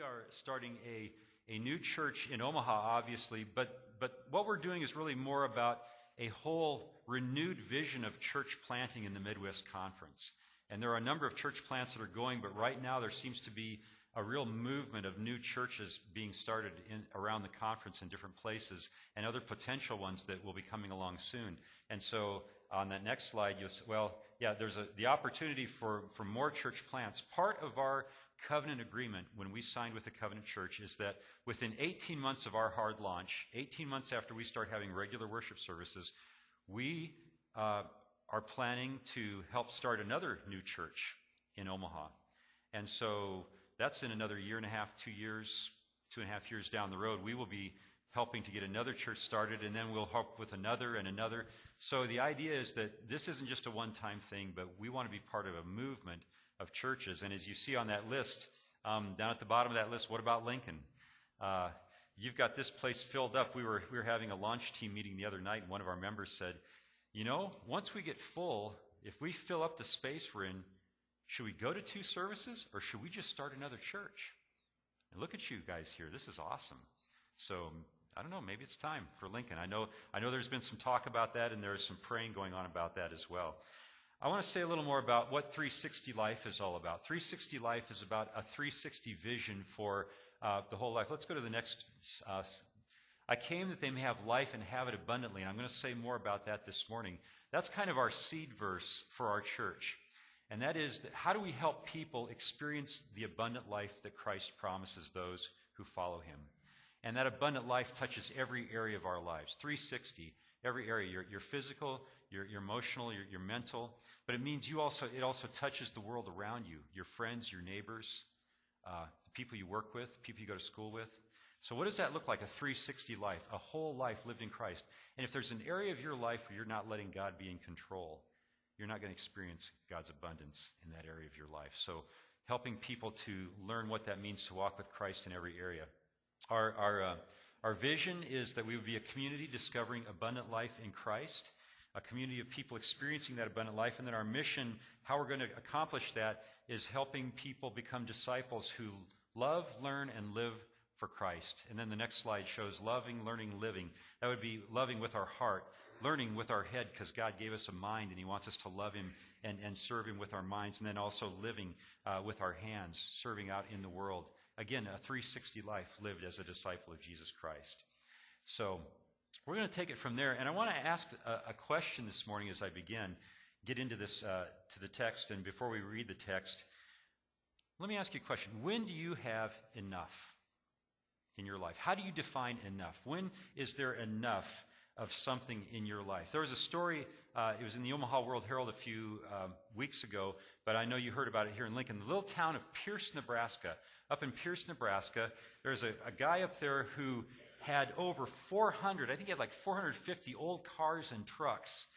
we are starting a new church in Omaha, obviously, but what we're doing is really more about a whole renewed vision of church planting in the Midwest Conference. And there are a number of church plants that are going, but right now there seems to be a real movement of new churches being started around the conference in different places, and other potential ones that will be coming along soon. And so on that next slide, you'll see, there's the opportunity for more church plants. Part of our covenant agreement when we signed with the Covenant Church is that within 18 months of our hard launch, 18 months after we start having regular worship services, we are planning to help start another new church in Omaha. And so that's in another year and a half, 2 years, 2.5 years down the road. We will be helping to get another church started, and then we'll help with another and another. So the idea is that this isn't just a one-time thing, but we want to be part of a movement of churches. And as you see on that list, down at the bottom of that list, what about Lincoln? You've got this place filled up. We were having a launch team meeting the other night, and one of our members said, once we get full, if we fill up the space we're in, should we go to 2 services, or should we just start another church? And look at you guys here. This is awesome. So I don't know, maybe it's time for Lincoln. I know there's been some talk about that, and there's some praying going on about that as well. I want to say a little more about what 360 Life is all about. 360 Life is about a 360 vision for the whole life. Let's go to the next. I came that they may have life and have it abundantly, and I'm going to say more about that this morning. That's kind of our seed verse for our church. And that is, that how do we help people experience the abundant life that Christ promises those who follow him? And that abundant life touches every area of our lives, 360, every area, your physical, your emotional, your mental. But it means it also touches the world around you, your friends, your neighbors, the people you work with, people you go to school with. So what does that look like, a 360 life, a whole life lived in Christ? And if there's an area of your life where you're not letting God be in control, you're not going to experience God's abundance in that area of your life. So helping people to learn what that means to walk with Christ in every area. Our vision is that we would be a community discovering abundant life in Christ, a community of people experiencing that abundant life. And then our mission, how we're going to accomplish that, is helping people become disciples who love, learn, and live for Christ. And then the next slide shows loving, learning, living. That would be loving with our heart, learning with our head, because God gave us a mind and he wants us to love him and serve him with our minds, and then also living with our hands, serving out in the world. Again, a 360 life lived as a disciple of Jesus Christ. So we're going to take it from there. And I want to ask a question this morning as I get into this, to the text. And before we read the text, let me ask you a question. When do you have enough in your life? How do you define enough? When is there enough of something in your life? There was a story, it was in the Omaha World Herald a few weeks ago, but I know you heard about it here in Lincoln. The little town of Pierce, Nebraska. Up in Pierce, Nebraska, there's a guy up there who had over 400, I think he had like 450 old cars and trucks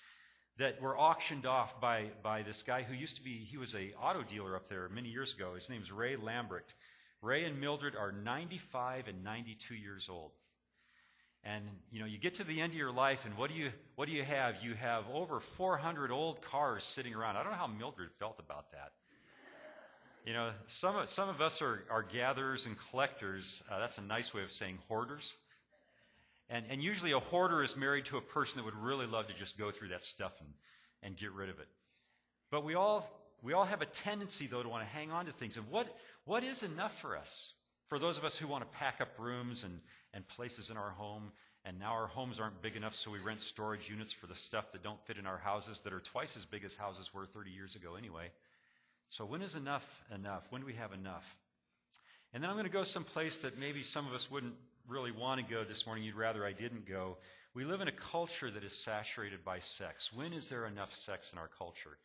that were auctioned off by this guy who he was an auto dealer up there many years ago. His name's Ray Lambrecht. Ray and Mildred are 95 and 92 years old. And, you get to the end of your life, and what do you have? You have over 400 old cars sitting around. I don't know how Mildred felt about that. Some of us are gatherers and collectors. That's a nice way of saying hoarders. And usually a hoarder is married to a person that would really love to just go through that stuff and get rid of it. But we all have a tendency, though, to want to hang on to things. And what is enough for us? For those of us who want to pack up rooms and places in our home, and now our homes aren't big enough, so we rent storage units for the stuff that don't fit in our houses, that are twice as big as houses were 30 years ago anyway. So when is enough enough? When do we have enough? And then I'm going to go someplace that maybe some of us wouldn't really want to go this morning. You'd rather I didn't go. We live in a culture that is saturated by sex. When is there enough sex in our culture?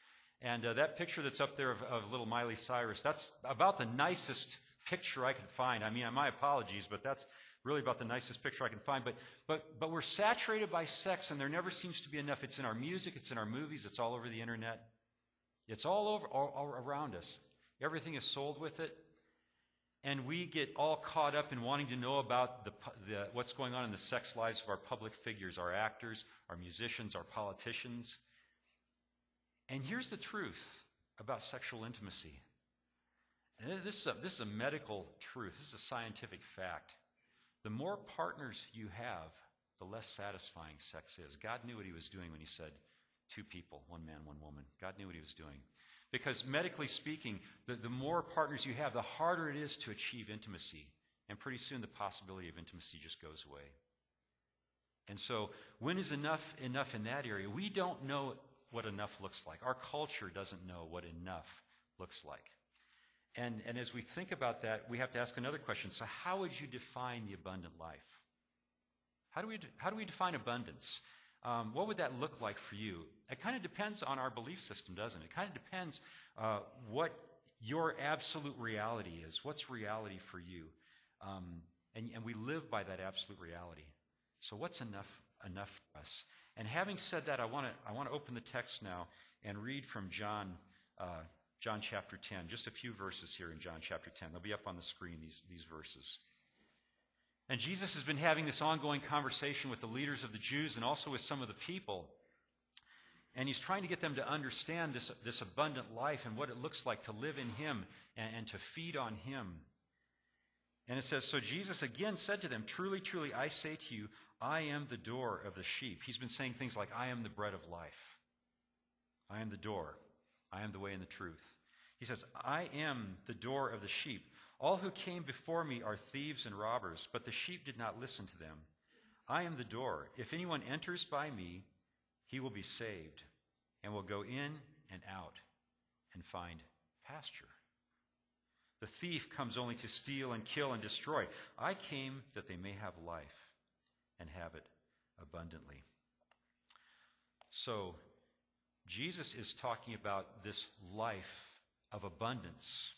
And that picture that's up there of little Miley Cyrus, that's about the nicest picture I could find. I mean, my apologies, but that's really about the nicest picture I can find. But we're saturated by sex, and there never seems to be enough. It's in our music, it's in our movies, it's all over the internet. It's all around us. Everything is sold with it. And we get all caught up in wanting to know about what's going on in the sex lives of our public figures, our actors, our musicians, our politicians. And here's the truth about sexual intimacy. And this is a medical truth. This is a scientific fact. The more partners you have, the less satisfying sex is. God knew what he was doing when he said 2 people, 1 man, 1 woman. God knew what he was doing. Because medically speaking, the more partners you have, the harder it is to achieve intimacy. And pretty soon the possibility of intimacy just goes away. And so when is enough in that area? We don't know what enough looks like. Our culture doesn't know what enough looks like. And as we think about that, we have to ask another question. So how would you define the abundant life? How do we define abundance? What would that look like for you? It kind of depends on our belief system, doesn't it? It kind of depends what your absolute reality is. What's reality for you? And we live by that absolute reality. So what's enough for us? And having said that, I want to open the text now and read from John chapter 10. Just a few verses here in John chapter 10. They'll be up on the screen, these verses. And Jesus has been having this ongoing conversation with the leaders of the Jews and also with some of the people. And he's trying to get them to understand this abundant life and what it looks like to live in him and to feed on him. And it says, so Jesus again said to them, truly, truly, I say to you, I am the door of the sheep. He's been saying things like, I am the bread of life. I am the door. I am the way and the truth. He says, I am the door of the sheep. All who came before me are thieves and robbers, but the sheep did not listen to them. I am the door. If anyone enters by me, he will be saved and will go in and out and find pasture. The thief comes only to steal and kill and destroy. I came that they may have life and have it abundantly. So, Jesus is talking about this life of abundance.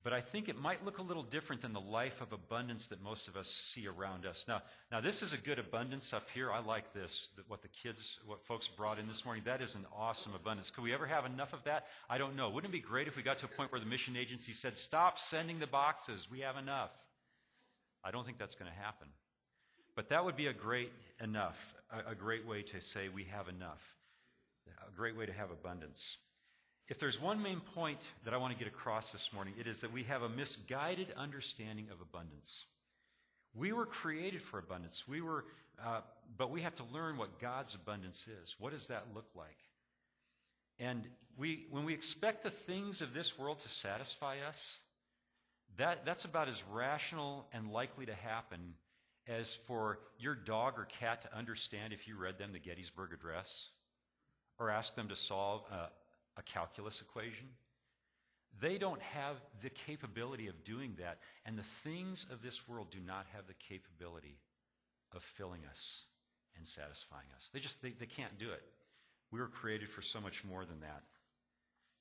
But I think it might look a little different than the life of abundance that most of us see around us. Now this is a good abundance up here. I like this, what folks brought in this morning. That is an awesome abundance. Could we ever have enough of that? I don't know. Wouldn't it be great if we got to a point where the mission agency said, stop sending the boxes. We have enough. I don't think that's going to happen. But that would be a great way to say we have enough. A great way to have abundance. If there's one main point that I want to get across this morning, it is that we have a misguided understanding of abundance. We were created for abundance. But we have to learn what God's abundance is. What does that look like? And when we expect the things of this world to satisfy us, that's about as rational and likely to happen as for your dog or cat to understand if you read them the Gettysburg Address or ask them to solve a calculus equation. They don't have the capability of doing that, and the things of this world do not have the capability of filling us and satisfying us. They can't do it. We were created for so much more than that.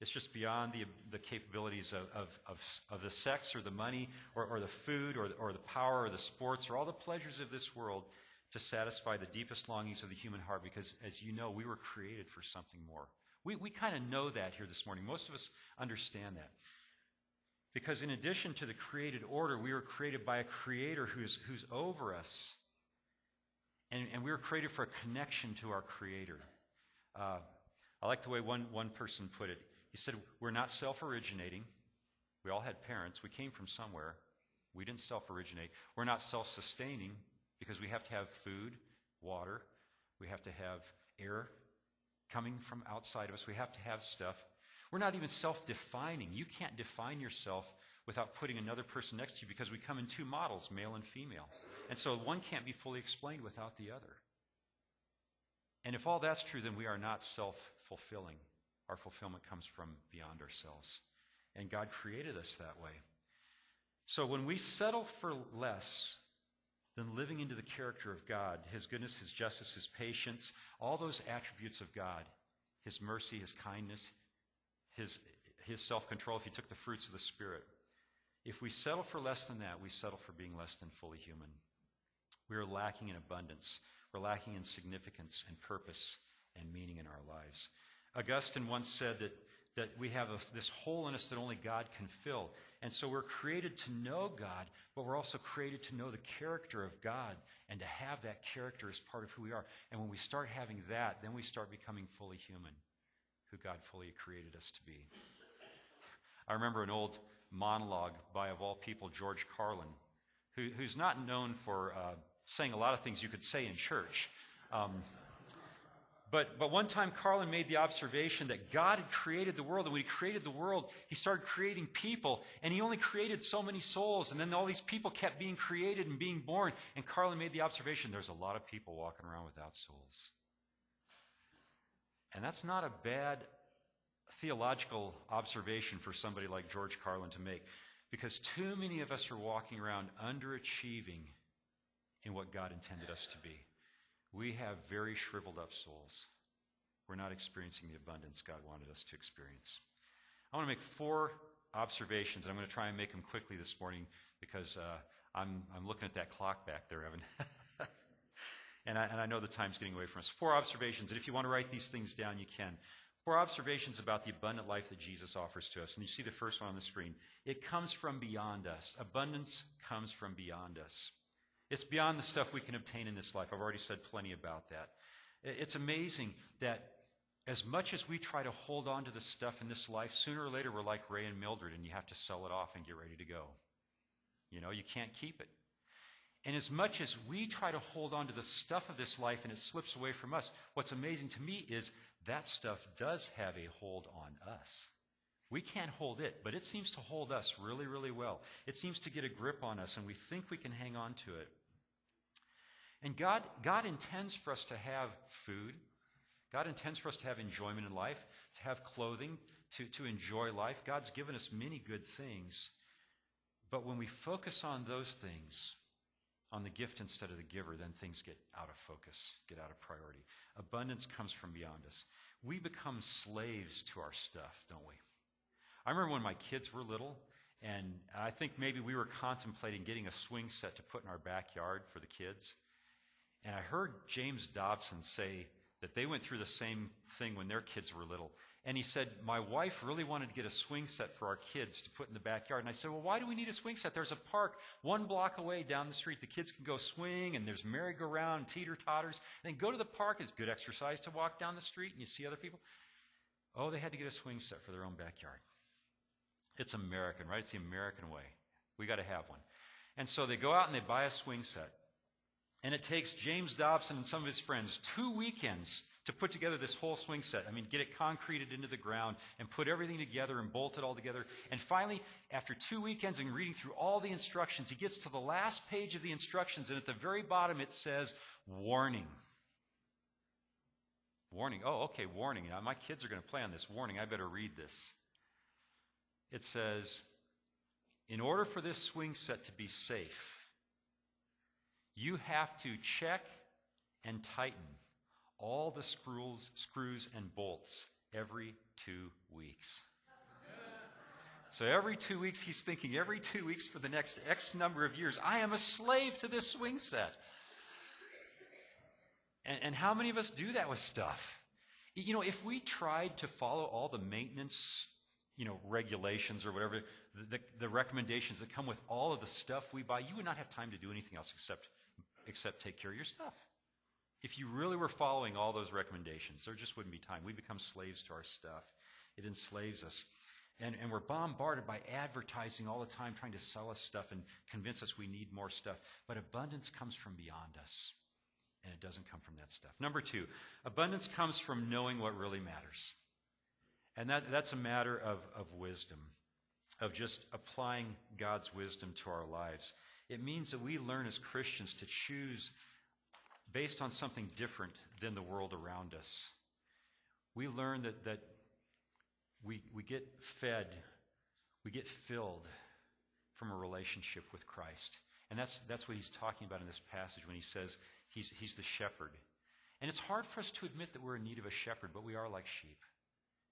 It's just beyond the capabilities of the sex or the money or the food or the power or the sports or all the pleasures of this world to satisfy the deepest longings of the human heart, because, as you know, we were created for something more. We kind of know that here this morning. Most of us understand that. Because in addition to the created order, we were created by a creator who's over us. And we were created for a connection to our creator. I like the way one person put it. He said, we're not self-originating. We all had parents. We came from somewhere. We didn't self-originate. We're not self-sustaining because we have to have food, water. We have to have air coming from outside of us. We have to have stuff. We're not even self-defining. You can't define yourself without putting another person next to you, because we come in 2 models, male and female. And so one can't be fully explained without the other. And if all that's true, then we are not self-fulfilling. Our fulfillment comes from beyond ourselves. And God created us that way. So when we settle for less than living into the character of God, his goodness, his justice, his patience, all those attributes of God, his mercy, his kindness, his self-control, if he took the fruits of the Spirit. If we settle for less than that, we settle for being less than fully human. We are lacking in abundance. We're lacking in significance and purpose and meaning in our lives. Augustine once said that we have this hole in us that only God can fill. And so we're created to know God, but we're also created to know the character of God and to have that character as part of who we are. And when we start having that, then we start becoming fully human, who God fully created us to be. I remember an old monologue by, of all people, George Carlin, who's not known for saying a lot of things you could say in church. But one time Carlin made the observation that God had created the world, and when he created the world, he started creating people, and he only created so many souls, and then all these people kept being created and being born, and Carlin made the observation, there's a lot of people walking around without souls. And that's not a bad theological observation for somebody like George Carlin to make, because too many of us are walking around underachieving in what God intended us to be. We have very shriveled up souls. We're not experiencing the abundance God wanted us to experience. I want to make 4 observations, and I'm going to try and make them quickly this morning because I'm looking at that clock back there, Evan. and I know the time's getting away from us. 4 observations, and if you want to write these things down, you can. 4 observations about the abundant life that Jesus offers to us. And you see the first one on the screen. It comes from beyond us. Abundance comes from beyond us. It's beyond the stuff we can obtain in this life. I've already said plenty about that. It's amazing that as much as we try to hold on to the stuff in this life, sooner or later we're like Ray and Mildred, and you have to sell it off and get ready to go. You know, you can't keep it. And as much as we try to hold on to the stuff of this life and it slips away from us, what's amazing to me is that stuff does have a hold on us. We can't hold it, but it seems to hold us really, really well. It seems to get a grip on us, and we think we can hang on to it. And God intends for us to have food. God intends for us to have enjoyment in life, to have clothing, to enjoy life. God's given us many good things. But when we focus on those things, on the gift instead of the giver, then things get out of focus, get out of priority. Abundance comes from beyond us. We become slaves to our stuff, don't we? I remember when my kids were little, and I think maybe we were contemplating getting a swing set to put in our backyard for the kids. And I heard James Dobson say that they went through the same thing when their kids were little. And he said, my wife really wanted to get a swing set for our kids to put in the backyard. And I said, well, why do we need a swing set? There's a park 1 block away down the street. The kids can go swing, and there's merry-go-round, teeter-totters. And then go to the park. It's good exercise to walk down the street, and you see other people. Oh, they had to get a swing set for their own backyard. It's American, right? It's the American way. We got to have one. And so they go out and they buy a swing set. And it takes James Dobson and some of his friends 2 weekends to put together this whole swing set. I mean, get it concreted into the ground and put everything together and bolt it all together. And finally, after 2 weekends and reading through all the instructions, he gets to the last page of the instructions, and at the very bottom it says, warning. Warning. Oh, okay, warning. Now, my kids are going to play on this. Warning, I better read this. It says, in order for this swing set to be safe, you have to check and tighten all the screws and bolts every 2 weeks. So every 2 weeks, he's thinking, every 2 weeks for the next X number of years, I am a slave to this swing set. And how many of us do that with stuff? You know, if we tried to follow all the maintenance, regulations or whatever, the recommendations that come with all of the stuff we buy, you would not have time to do anything else except take care of your stuff. If you really were following all those recommendations, there just wouldn't be time. We become slaves to our stuff. It enslaves us. And we're bombarded by advertising all the time, trying to sell us stuff and convince us we need more stuff. But abundance comes from beyond us, and it doesn't come from that stuff. Number 2, abundance comes from knowing what really matters. And that's a matter of wisdom, of just applying God's wisdom to our lives. It means that we learn as Christians to choose based on something different than the world around us. We learn that we get fed, we get filled from a relationship with Christ. And that's what he's talking about in this passage when he says he's the shepherd. And it's hard for us to admit that we're in need of a shepherd, but we are like sheep.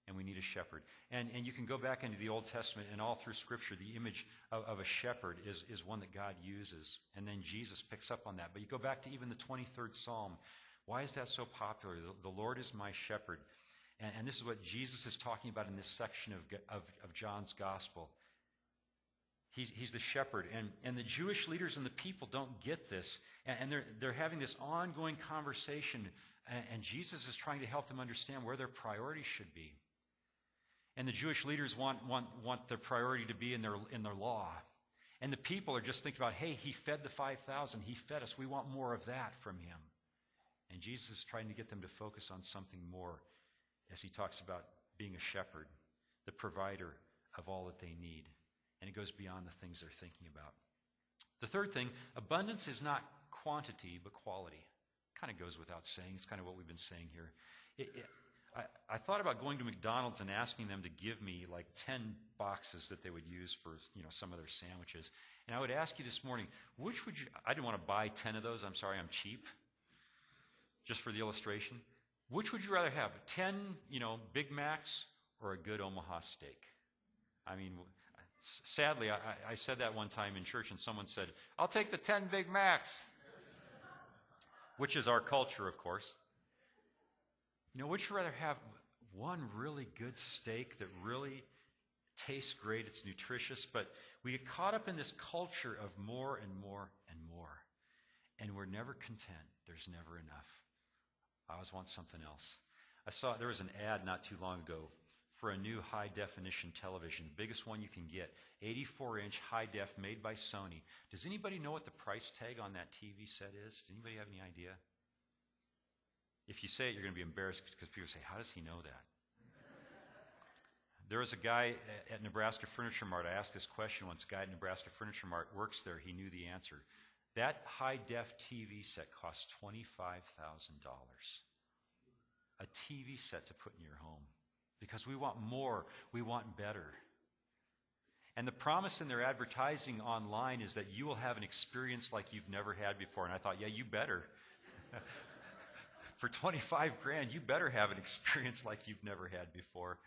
And we need a shepherd. And you can go back into the Old Testament, and all through Scripture, the image of a shepherd is one that God uses. And then Jesus picks up on that. But you go back to even the 23rd Psalm. Why is that so popular? The Lord is my shepherd. And this is what Jesus is talking about in this section of John's Gospel. He's the shepherd. And the Jewish leaders and the people don't get this. And they're having this ongoing conversation. And Jesus is trying to help them understand where their priorities should be. And the Jewish leaders want their priority to be in their law. And the people are just thinking about, hey, he fed the 5,000. He fed us. We want more of that from him. And Jesus is trying to get them to focus on something more as he talks about being a shepherd, the provider of all that they need. And it goes beyond the things they're thinking about. The third thing, abundance is not quantity, but quality. Kind of goes without saying. It's kind of what we've been saying here. I thought about going to McDonald's and asking them to give me like 10 boxes that they would use for some of their sandwiches. And I would ask you this morning, which would you, I didn't want to buy 10 of those. I'm sorry, I'm cheap. Just for the illustration. Which would you rather have, 10, Big Macs or a good Omaha steak? I mean, sadly, I said that one time in church and someone said, I'll take the 10 Big Macs. Which is our culture, of course. Would you rather have one really good steak that really tastes great, it's nutritious, but we get caught up in this culture of more and more and more. And we're never content. There's never enough. I always want something else. I saw there was an ad not too long ago for a new high-definition television, the biggest one you can get, 84-inch high-def made by Sony. Does anybody know what the price tag on that TV set is? Does anybody have any idea? If you say it, you're going to be embarrassed because people say, how does he know that? There was a guy at Nebraska Furniture Mart. I asked this question once. A guy at Nebraska Furniture Mart works there. He knew the answer. That high-def TV set costs $25,000. A TV set to put in your home. Because we want more. We want better. And the promise in their advertising online is that you will have an experience like you've never had before. And I thought, yeah, you better. For $25,000, you better have an experience like you've never had before.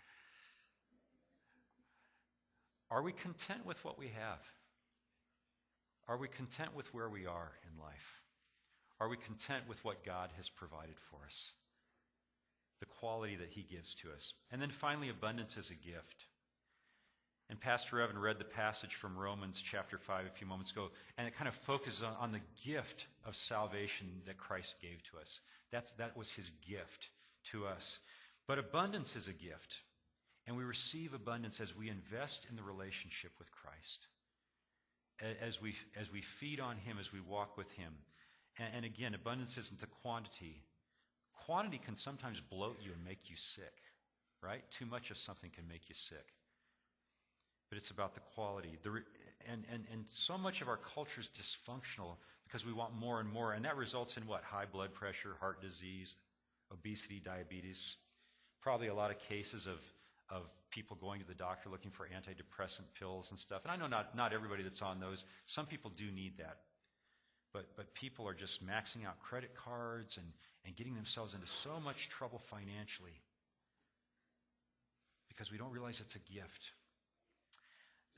Are we content with what we have? Are we content with where we are in life? Are we content with what God has provided for us? The quality that he gives to us. And then finally, abundance is a gift. And Pastor Evan read the passage from Romans chapter 5 a few moments ago, and it kind of focuses on the gift of salvation that Christ gave to us. That was his gift to us. But abundance is a gift, and we receive abundance as we invest in the relationship with Christ, as we feed on him, as we walk with him. And again, abundance isn't the quantity. Quantity can sometimes bloat you and make you sick, right? Too much of something can make you sick. But it's about the quality. And so much of our culture is dysfunctional because we want more and more. And that results in what? High blood pressure, heart disease, obesity, diabetes. Probably a lot of cases of people going to the doctor looking for antidepressant pills and stuff. And I know not everybody that's on those. Some people do need that. But people are just maxing out credit cards and getting themselves into so much trouble financially because we don't realize it's a gift.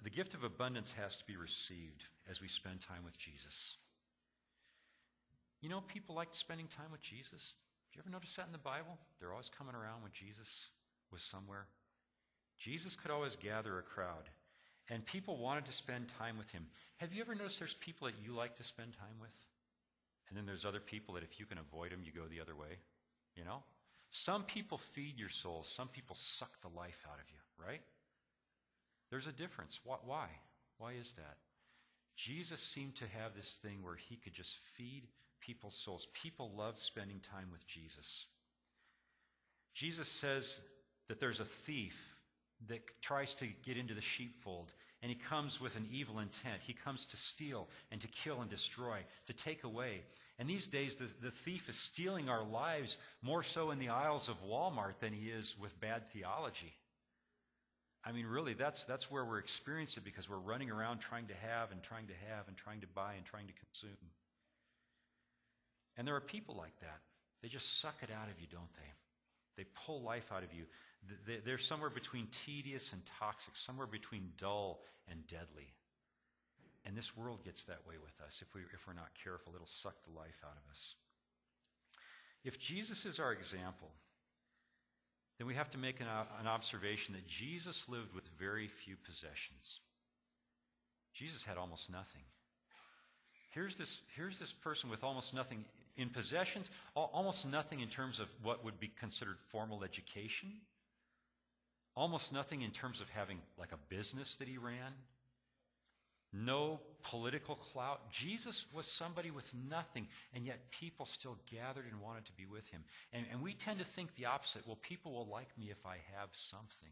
The gift of abundance has to be received as we spend time with Jesus. People like spending time with Jesus. Do you ever notice that in the Bible? They're always coming around when Jesus was somewhere. Jesus could always gather a crowd, and people wanted to spend time with him. Have you ever noticed there's people that you like to spend time with? And then there's other people that if you can avoid them, you go the other way. Some people feed your soul. Some people suck the life out of you, right? There's a difference. Why? Why is that? Jesus seemed to have this thing where he could just feed people's souls. People love spending time with Jesus. Jesus says that there's a thief that tries to get into the sheepfold, and he comes with an evil intent. He comes to steal and to kill and destroy, to take away. And these days, the thief is stealing our lives more so in the aisles of Walmart than he is with bad theology. I mean, really, that's where we're experiencing it because we're running around trying to have and trying to have and trying to buy and trying to consume. And there are people like that. They just suck it out of you, don't they? They pull life out of you. They're somewhere between tedious and toxic, somewhere between dull and deadly. And this world gets that way with us. If we're not careful, it'll suck the life out of us. If Jesus is our example, then we have to make an observation that Jesus lived with very few possessions. Jesus had almost nothing. Here's this person with almost nothing in possessions, almost nothing in terms of what would be considered formal education, almost nothing in terms of having like a business that he ran, no political clout. Jesus was somebody with nothing, and yet people still gathered and wanted to be with him. And we tend to think the opposite. Well, people will like me if I have something.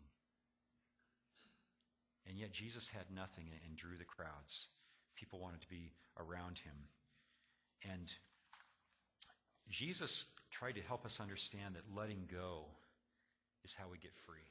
And yet Jesus had nothing and drew the crowds. People wanted to be around him. And Jesus tried to help us understand that letting go is how we get free.